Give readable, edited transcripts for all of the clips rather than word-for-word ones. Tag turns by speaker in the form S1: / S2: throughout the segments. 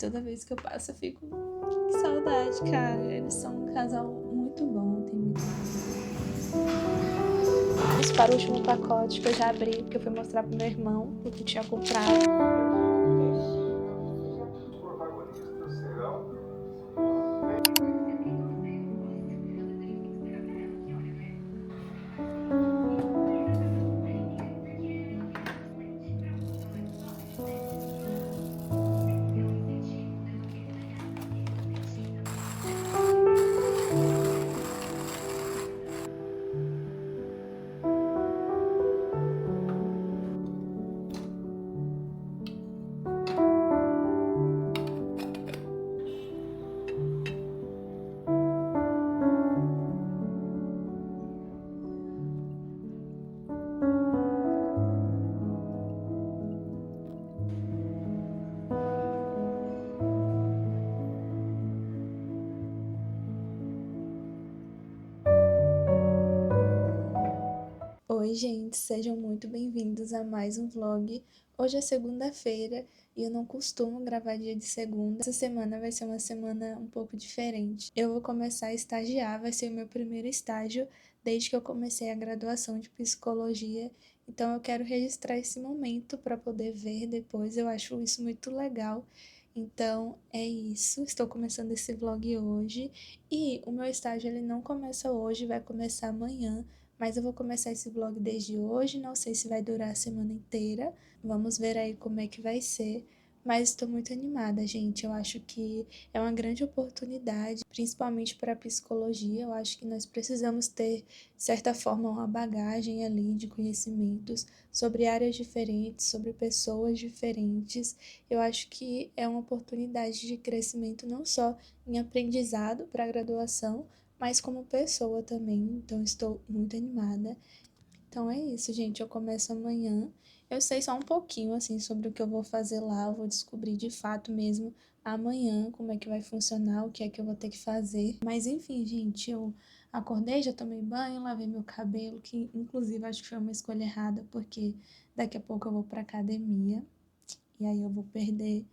S1: Toda vez que eu passo, eu fico que saudade, cara. Eles são um casal muito bom, tem muito. Vamos para o último pacote que eu já abri, que eu fui mostrar pro meu irmão, o que eu tinha comprado.
S2: Protagonistas serão
S1: Oi, gente, sejam muito bem-vindos a mais um vlog. Hoje é segunda-feira e eu não costumo gravar dia de segunda. Essa semana vai ser uma semana um pouco diferente. Eu vou começar a estagiar, vai ser o meu primeiro estágio desde que eu comecei a graduação de psicologia. Então eu quero registrar esse momento para poder ver depois. Eu acho isso muito legal. Então é isso, estou começando esse vlog hoje e o meu estágio ele não começa hoje, vai começar amanhã. Mas eu vou começar esse vlog desde hoje, não sei se vai durar a semana inteira. Vamos ver aí como é que vai ser. Mas estou muito animada, gente. Eu acho que é uma grande oportunidade, principalmente para a psicologia. Eu acho que nós precisamos ter, de certa forma, uma bagagem ali de conhecimentos sobre áreas diferentes, sobre pessoas diferentes. Eu acho que é uma oportunidade de crescimento não só em aprendizado para a graduação, mas como pessoa também, então estou muito animada. Então é isso, gente, eu começo amanhã. Eu sei só um pouquinho, assim, sobre o que eu vou fazer lá, eu vou descobrir de fato mesmo amanhã como é que vai funcionar, o que é que eu vou ter que fazer. Mas enfim, gente, eu acordei, já tomei banho, lavei meu cabelo, que inclusive acho que foi uma escolha errada, porque daqui a pouco eu vou pra academia, e aí eu vou perder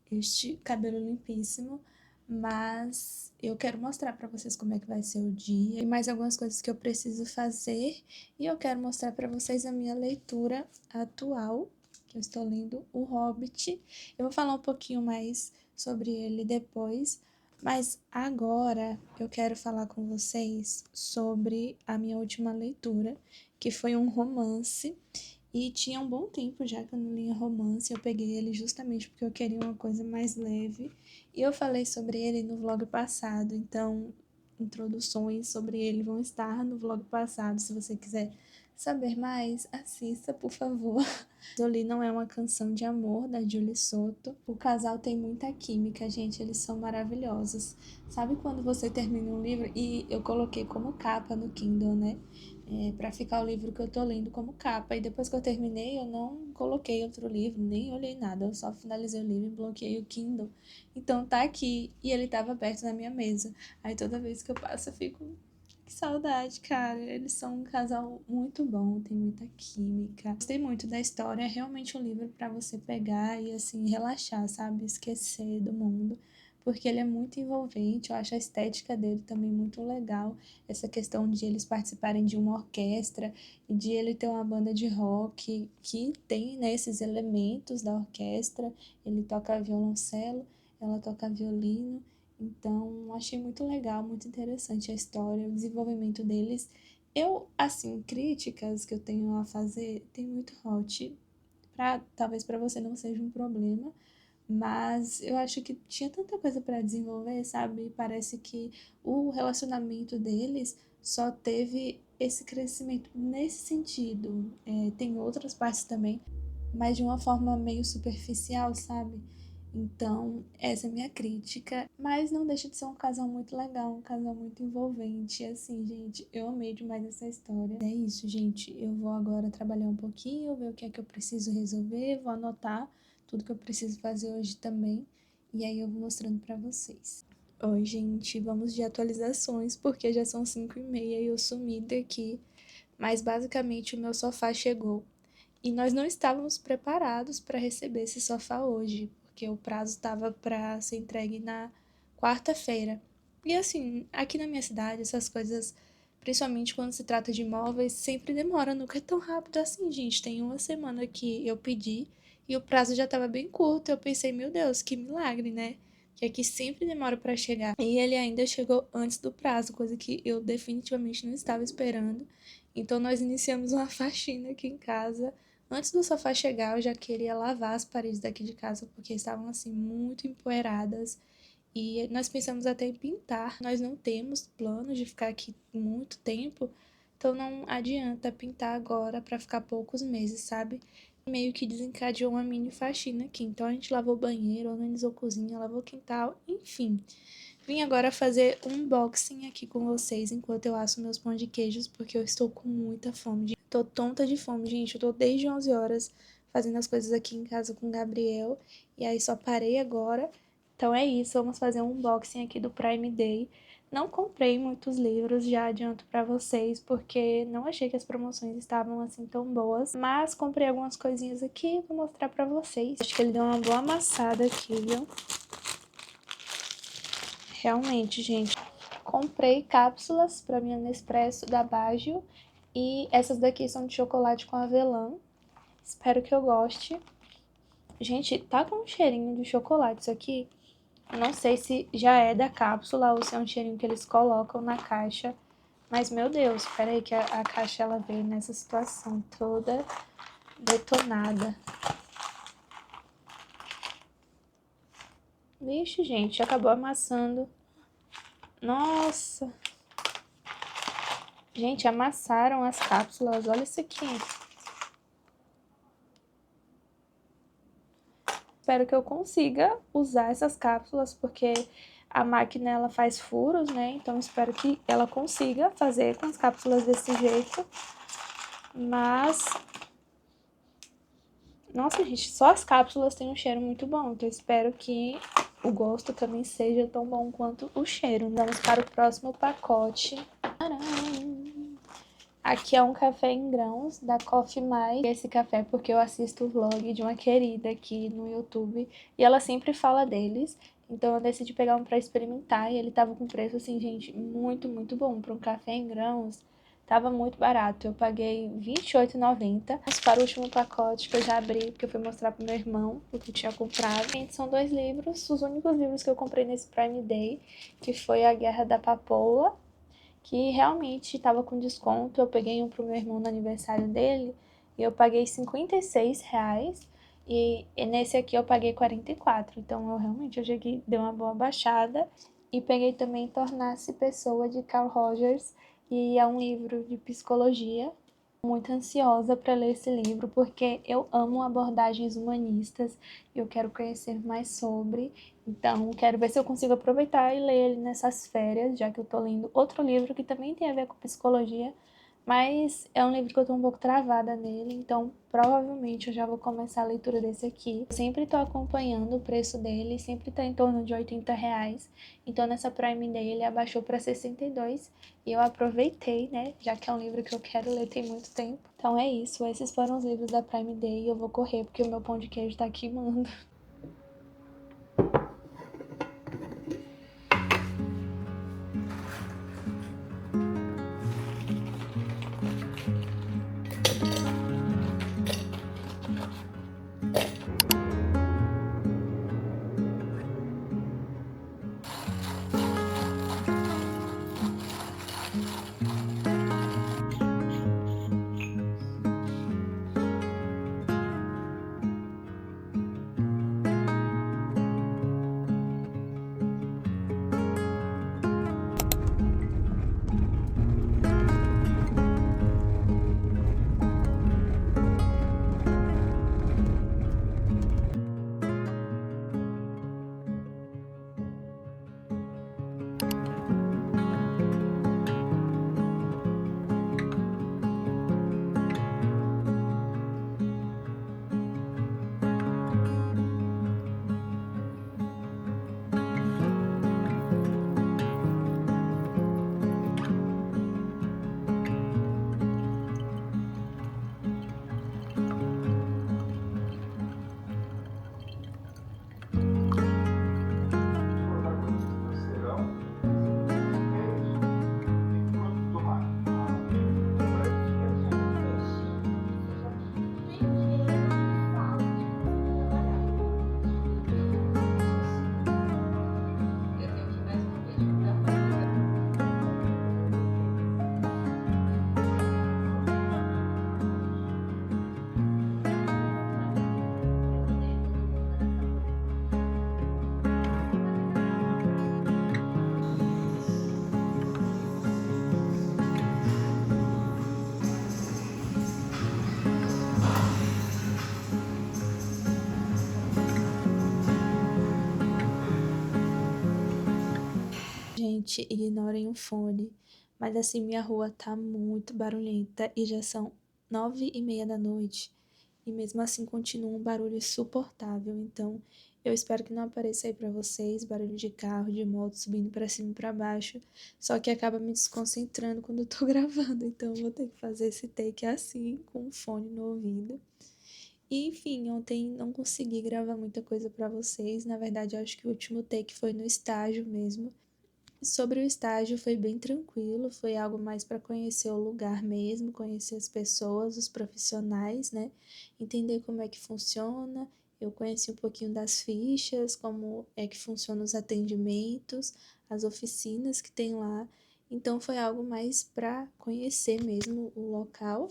S1: este cabelo limpíssimo, mas eu quero mostrar para vocês como é que vai ser o dia e mais algumas coisas que eu preciso fazer, e eu quero mostrar para vocês a minha leitura atual, que eu estou lendo O Hobbit. Eu vou falar um pouquinho mais sobre ele depois, mas agora eu quero falar com vocês sobre a minha última leitura, que foi um romance. E tinha um bom tempo já que eu não lia romance, eu peguei ele justamente porque eu queria uma coisa mais leve. E eu falei sobre ele no vlog passado, então introduções sobre ele vão estar no vlog passado. Se você quiser saber mais, assista, por favor. Zoli não é uma canção de amor da Julie Soto. O casal tem muita química, gente, eles são maravilhosos. Sabe quando você termina um livro e eu coloquei como capa no Kindle, né? Para ficar o livro que eu tô lendo como capa. E depois que eu terminei, eu não coloquei outro livro, nem olhei nada. Eu só finalizei o livro e bloqueei o Kindle. Então tá aqui e ele tava aberto na minha mesa. Aí toda vez que eu passo, eu fico que saudade, cara. Eles são um casal muito bom, tem muita química. Gostei muito da história, é realmente um livro para você pegar e assim relaxar, sabe? Esquecer do mundo, porque ele é muito envolvente. Eu acho a estética dele também muito legal. Essa questão de eles participarem de uma orquestra e de ele ter uma banda de rock que tem, né, esses elementos da orquestra. Ele toca violoncelo, ela toca violino. Então, achei muito legal, muito interessante a história, o desenvolvimento deles. Eu, assim, críticas que eu tenho a fazer, tem muito hot. Talvez para você não seja um problema, mas eu acho que tinha tanta coisa para desenvolver, sabe? Parece que o relacionamento deles só teve esse crescimento nesse sentido. Tem outras partes também, mas de uma forma meio superficial, sabe? Então, essa é a minha crítica, mas não deixa de ser um casal muito legal, um casal muito envolvente. E assim, gente, eu amei demais essa história. É isso, gente. Eu vou agora trabalhar um pouquinho, ver o que é que eu preciso resolver, vou anotar tudo que eu preciso fazer hoje também, e aí eu vou mostrando pra vocês. Oi, gente, vamos de atualizações, porque já são 5h30 e eu sumi daqui, mas basicamente o meu sofá chegou. E nós não estávamos preparados para receber esse sofá hoje, porque o prazo estava para ser entregue na quarta-feira. E assim, aqui na minha cidade, essas coisas, principalmente quando se trata de imóveis, sempre demora, nunca é tão rápido assim, gente. Tem uma semana que eu pedi e o prazo já estava bem curto. Eu pensei, meu Deus, que milagre, né? Que aqui sempre demora para chegar. E ele ainda chegou antes do prazo, coisa que eu definitivamente não estava esperando. Então nós iniciamos uma faxina aqui em casa. Antes do sofá chegar, eu já queria lavar as paredes daqui de casa porque estavam assim muito empoeiradas. E nós pensamos até em pintar. Nós não temos planos de ficar aqui muito tempo, então não adianta pintar agora para ficar poucos meses, sabe? Meio que desencadeou uma mini faxina aqui. Então a gente lavou o banheiro, organizou a cozinha, lavou o quintal, enfim. Vim agora fazer um unboxing aqui com vocês enquanto eu asso meus pão de queijos, porque eu estou com muita fome. Tô tonta de fome, gente. Eu tô desde 11 horas fazendo as coisas aqui em casa com o Gabriel. E aí só parei agora. Então é isso, vamos fazer um unboxing aqui do Prime Day. Não comprei muitos livros, já adianto pra vocês, porque não achei que as promoções estavam assim tão boas. Mas comprei algumas coisinhas aqui e vou mostrar pra vocês. Acho que ele deu uma boa amassada aqui, viu? Realmente, gente. Comprei cápsulas pra minha Nespresso da Baggio. E essas daqui são de chocolate com avelã. Espero que eu goste. Gente, tá com um cheirinho de chocolate isso aqui. Não sei se já é da cápsula ou se é um cheirinho que eles colocam na caixa. Mas, meu Deus, peraí que a caixa ela veio nessa situação toda detonada. Vixe, gente, acabou amassando. Nossa! Gente, amassaram as cápsulas. Olha isso aqui. Espero que eu consiga usar essas cápsulas, porque a máquina ela faz furos, né? Então espero que ela consiga fazer com as cápsulas desse jeito. Mas, nossa, gente, só as cápsulas têm um cheiro muito bom. Então espero que o gosto também seja tão bom quanto o cheiro. Vamos para o próximo pacote. Tcharam! Aqui é um café em grãos da Coffee Mais. Esse café porque eu assisto o vlog de uma querida aqui no YouTube e ela sempre fala deles. Então eu decidi pegar um pra experimentar e ele tava com preço assim, gente, muito, muito bom. Para um café em grãos, tava muito barato. Eu paguei R$28,90. Vamos para o último pacote que eu já abri porque eu fui mostrar pro meu irmão o que eu tinha comprado. Gente, são 2 livros, os únicos livros que eu comprei nesse Prime Day, que foi A Guerra da Papoula, que realmente estava com desconto. Eu peguei um pro meu irmão no aniversário dele e eu paguei R$56. E nesse aqui eu paguei 44. Então eu realmente achei que deu uma boa baixada. E peguei também Tornar-se Pessoa, de Carl Rogers. E é um livro de psicologia. Muito ansiosa para ler esse livro, porque eu amo abordagens humanistas e eu quero conhecer mais sobre. Então, quero ver se eu consigo aproveitar e ler ele nessas férias, já que eu tô lendo outro livro que também tem a ver com psicologia, mas é um livro que eu tô um pouco travada nele, então provavelmente eu já vou começar a leitura desse aqui. Eu sempre tô acompanhando o preço dele, sempre tá em torno de R$80. Então nessa Prime Day ele abaixou para 62 e eu aproveitei, né, já que é um livro que eu quero ler tem muito tempo. Então é isso, esses foram os livros da Prime Day e eu vou correr porque o meu pão de queijo tá queimando. Gente, ignorem o fone. Mas assim, minha rua tá muito barulhenta e já são 9h30 da noite. E mesmo assim continua um barulho insuportável. Então, eu espero que não apareça aí pra vocês barulho de carro, de moto subindo pra cima e pra baixo. Só que acaba me desconcentrando quando eu tô gravando. Então, eu vou ter que fazer esse take assim, com o fone no ouvido. E, enfim, ontem não consegui gravar muita coisa pra vocês. Na verdade, eu acho que o último take foi no estágio mesmo. Sobre o estágio foi bem tranquilo, foi algo mais para conhecer o lugar mesmo, conhecer as pessoas, os profissionais, né? Entender como é que funciona. Eu conheci um pouquinho das fichas, como é que funcionam os atendimentos, as oficinas que tem lá. Então foi algo mais para conhecer mesmo o local.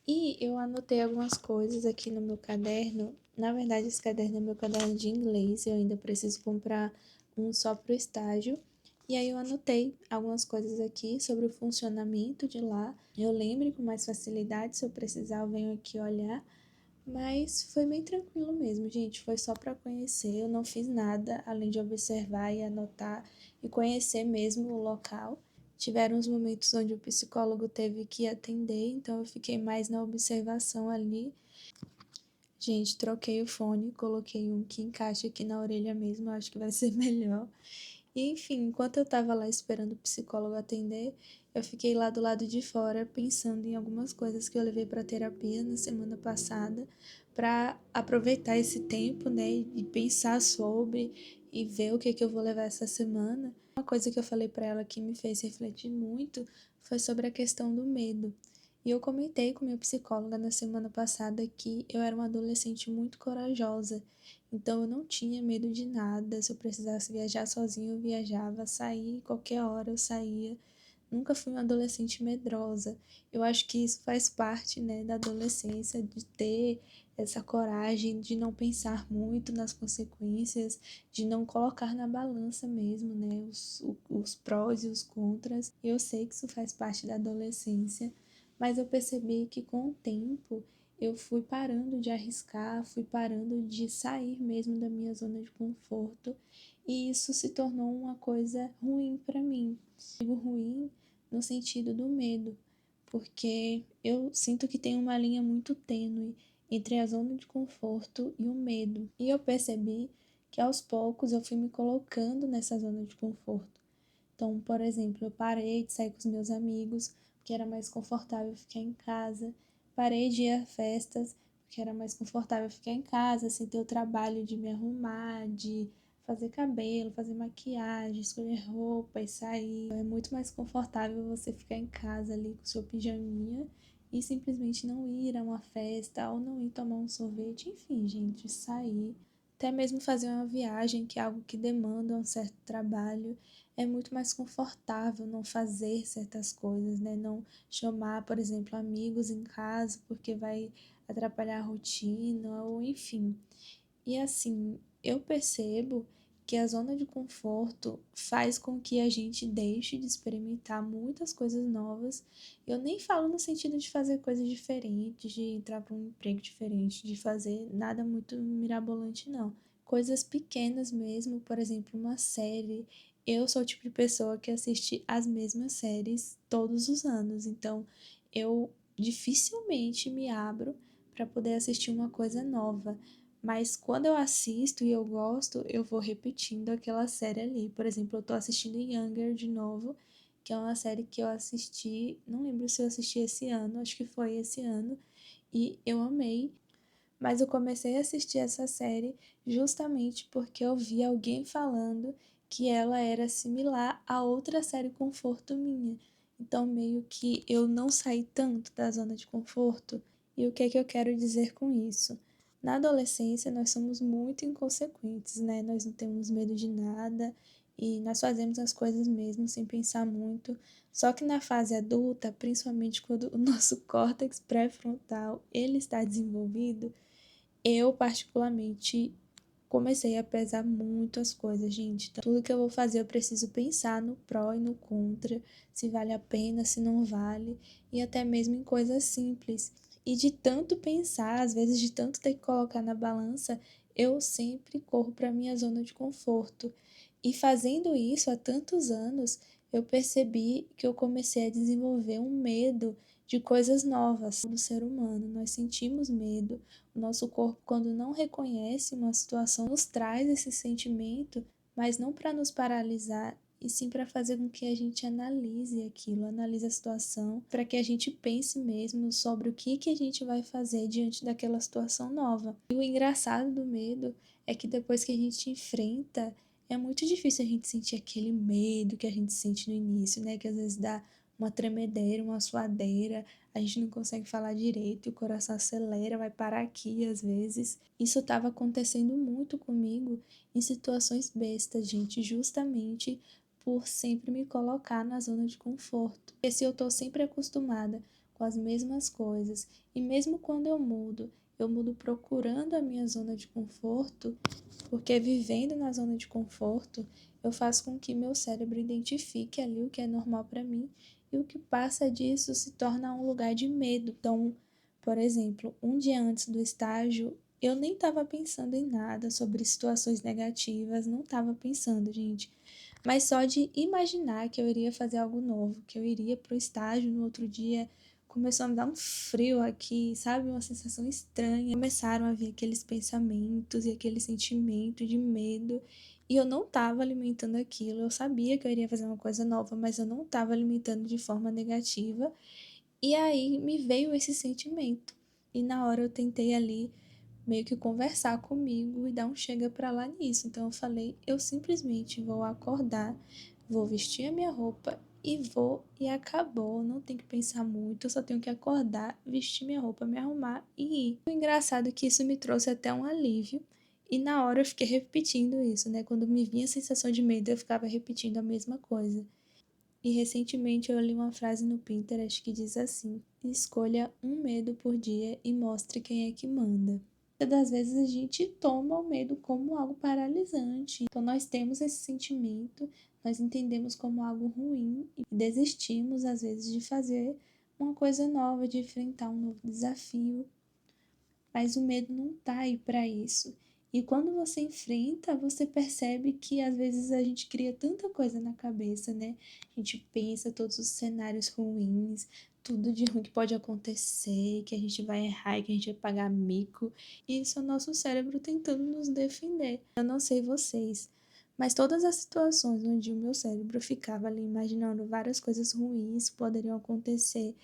S1: E eu anotei algumas coisas aqui no meu caderno. Na verdade, esse caderno é meu caderno de inglês, eu ainda preciso comprar um só para o estágio. E aí eu anotei algumas coisas aqui sobre o funcionamento de lá. Eu lembro com mais facilidade, se eu precisar, eu venho aqui olhar. Mas foi bem tranquilo mesmo, gente. Foi só para conhecer. Eu não fiz nada além de observar e anotar e conhecer mesmo o local. Tiveram uns momentos onde o psicólogo teve que atender, então eu fiquei mais na observação ali. Gente, troquei o fone, coloquei um que encaixa aqui na orelha mesmo, acho que vai ser melhor. E enfim, enquanto eu tava lá esperando o psicólogo atender, eu fiquei lá do lado de fora pensando em algumas coisas que eu levei para terapia na semana passada, para aproveitar esse tempo, né, e pensar sobre e ver o que que eu vou levar essa semana. Uma coisa que eu falei para ela que me fez refletir muito foi sobre a questão do medo. E eu comentei com minha psicóloga na semana passada que eu era uma adolescente muito corajosa, então eu não tinha medo de nada. Se eu precisasse viajar sozinha, eu viajava, sair qualquer hora eu saía. Nunca fui uma adolescente medrosa. Eu acho que isso faz parte, né, da adolescência, de ter essa coragem de não pensar muito nas consequências, de não colocar na balança mesmo, né, os prós e os contras. Eu sei que isso faz parte da adolescência, mas eu percebi que com o tempo eu fui parando de arriscar, fui parando de sair mesmo da minha zona de conforto, e isso se tornou uma coisa ruim para mim. Digo ruim no sentido do medo, porque eu sinto que tem uma linha muito tênue entre a zona de conforto e o medo. E eu percebi que aos poucos eu fui me colocando nessa zona de conforto. Então, por exemplo, eu parei de sair com os meus amigos, porque era mais confortável ficar em casa. Parei de ir a festas, porque era mais confortável ficar em casa, sem ter o trabalho de me arrumar, de fazer cabelo, fazer maquiagem, escolher roupa e sair. É muito mais confortável você ficar em casa ali com seu pijaminha e simplesmente não ir a uma festa ou não ir tomar um sorvete, enfim, gente, sair. Até mesmo fazer uma viagem, que é algo que demanda um certo trabalho, é muito mais confortável não fazer certas coisas, né? Não chamar, por exemplo, amigos em casa porque vai atrapalhar a rotina, ou enfim. E assim, eu percebo que a zona de conforto faz com que a gente deixe de experimentar muitas coisas novas. Eu nem falo no sentido de fazer coisas diferentes, de entrar para um emprego diferente, de fazer nada muito mirabolante, não. Coisas pequenas mesmo, por exemplo, uma série. Eu sou o tipo de pessoa que assiste as mesmas séries todos os anos, então eu dificilmente me abro para poder assistir uma coisa nova. Mas quando eu assisto e eu gosto, eu vou repetindo aquela série ali. Por exemplo, eu tô assistindo Younger de novo, que é uma série que eu assisti, não lembro se eu assisti esse ano, acho que foi esse ano, e eu amei. Mas eu comecei a assistir essa série justamente porque eu vi alguém falando que ela era similar a outra série conforto minha. Então, meio que eu não saí tanto da zona de conforto. E o que é que eu quero dizer com isso? Na adolescência, nós somos muito inconsequentes, né? Nós não temos medo de nada e nós fazemos as coisas mesmo sem pensar muito. Só que na fase adulta, principalmente quando o nosso córtex pré-frontal ele está desenvolvido, eu, particularmente, comecei a pesar muito as coisas, gente. Então, tudo que eu vou fazer, eu preciso pensar no pró e no contra, se vale a pena, se não vale, e até mesmo em coisas simples. E de tanto pensar, às vezes de tanto ter que colocar na balança, eu sempre corro para minha zona de conforto. E fazendo isso há tantos anos, eu percebi que eu comecei a desenvolver um medo de coisas novas do ser humano. Nós sentimos medo. O nosso corpo, quando não reconhece uma situação, nos traz esse sentimento, mas não para nos paralisar, e sim para fazer com que a gente analise aquilo, analise a situação, para que a gente pense mesmo sobre o que a gente vai fazer diante daquela situação nova. E o engraçado do medo é que depois que a gente enfrenta, é muito difícil a gente sentir aquele medo que a gente sente no início, né? Que às vezes dá uma tremedeira, uma suadeira, a gente não consegue falar direito, o coração acelera, vai parar aqui às vezes. Isso estava acontecendo muito comigo em situações bestas, gente, justamente por sempre me colocar na zona de conforto. Porque se eu estou sempre acostumada com as mesmas coisas, e mesmo quando eu mudo procurando a minha zona de conforto, porque vivendo na zona de conforto, eu faço com que meu cérebro identifique ali o que é normal para mim e o que passa disso se torna um lugar de medo. Então, por exemplo, um dia antes do estágio, eu nem estava pensando em nada sobre situações negativas, não estava pensando, gente. Mas só de imaginar que eu iria fazer algo novo, que eu iria para o estágio no outro dia, começou a me dar um frio aqui, sabe? Uma sensação estranha. Começaram a vir aqueles pensamentos e aquele sentimento de medo. E eu não estava alimentando aquilo. Eu sabia que eu iria fazer uma coisa nova, mas eu não estava alimentando de forma negativa. E aí me veio esse sentimento. E na hora eu tentei ali meio que conversar comigo e dar um chega pra lá nisso. Então eu falei, eu simplesmente vou acordar, vou vestir a minha roupa e vou e acabou. Não tem que pensar muito, eu só tenho que acordar, vestir minha roupa, me arrumar e ir. O engraçado é que isso me trouxe até um alívio. E na hora eu fiquei repetindo isso, né? Quando me vinha a sensação de medo, eu ficava repetindo a mesma coisa. E recentemente eu li uma frase no Pinterest que diz assim: escolha um medo por dia e mostre quem é que manda. Muitas das vezes a gente toma o medo como algo paralisante. Então nós temos esse sentimento, nós entendemos como algo ruim e desistimos às vezes de fazer uma coisa nova, de enfrentar um novo desafio. Mas o medo não tá aí para isso. E quando você enfrenta, você percebe que às vezes a gente cria tanta coisa na cabeça, né? A gente pensa todos os cenários ruins, tudo de ruim que pode acontecer, que a gente vai errar, que a gente vai pagar mico. E isso é o nosso cérebro tentando nos defender. Eu não sei vocês, mas todas as situações onde o meu cérebro ficava ali imaginando várias coisas ruins que poderiam acontecer,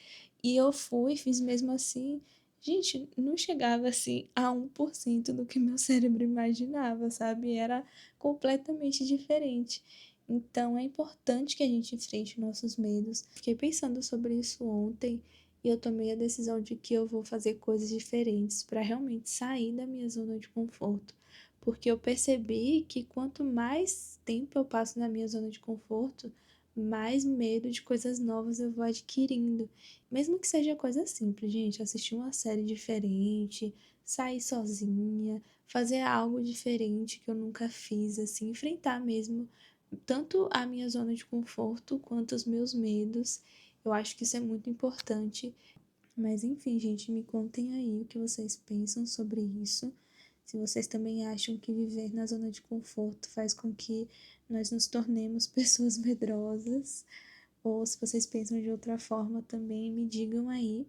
S1: e eu fui, fiz mesmo assim. Gente, não chegava assim a 1% do que meu cérebro imaginava, sabe? Era completamente diferente. Então é importante que a gente enfrente nossos medos. Fiquei pensando sobre isso ontem e eu tomei a decisão de que eu vou fazer coisas diferentes para realmente sair da minha zona de conforto. Porque eu percebi que quanto mais tempo eu passo na minha zona de conforto, mais medo de coisas novas eu vou adquirindo. Mesmo que seja coisa simples, gente, assistir uma série diferente, sair sozinha, fazer algo diferente que eu nunca fiz, assim, enfrentar mesmo tanto a minha zona de conforto quanto os meus medos. Eu acho que isso é muito importante. Mas enfim, gente, me contem aí o que vocês pensam sobre isso. Se vocês também acham que viver na zona de conforto faz com que nós nos tornemos pessoas medrosas, ou se vocês pensam de outra forma também, me digam aí.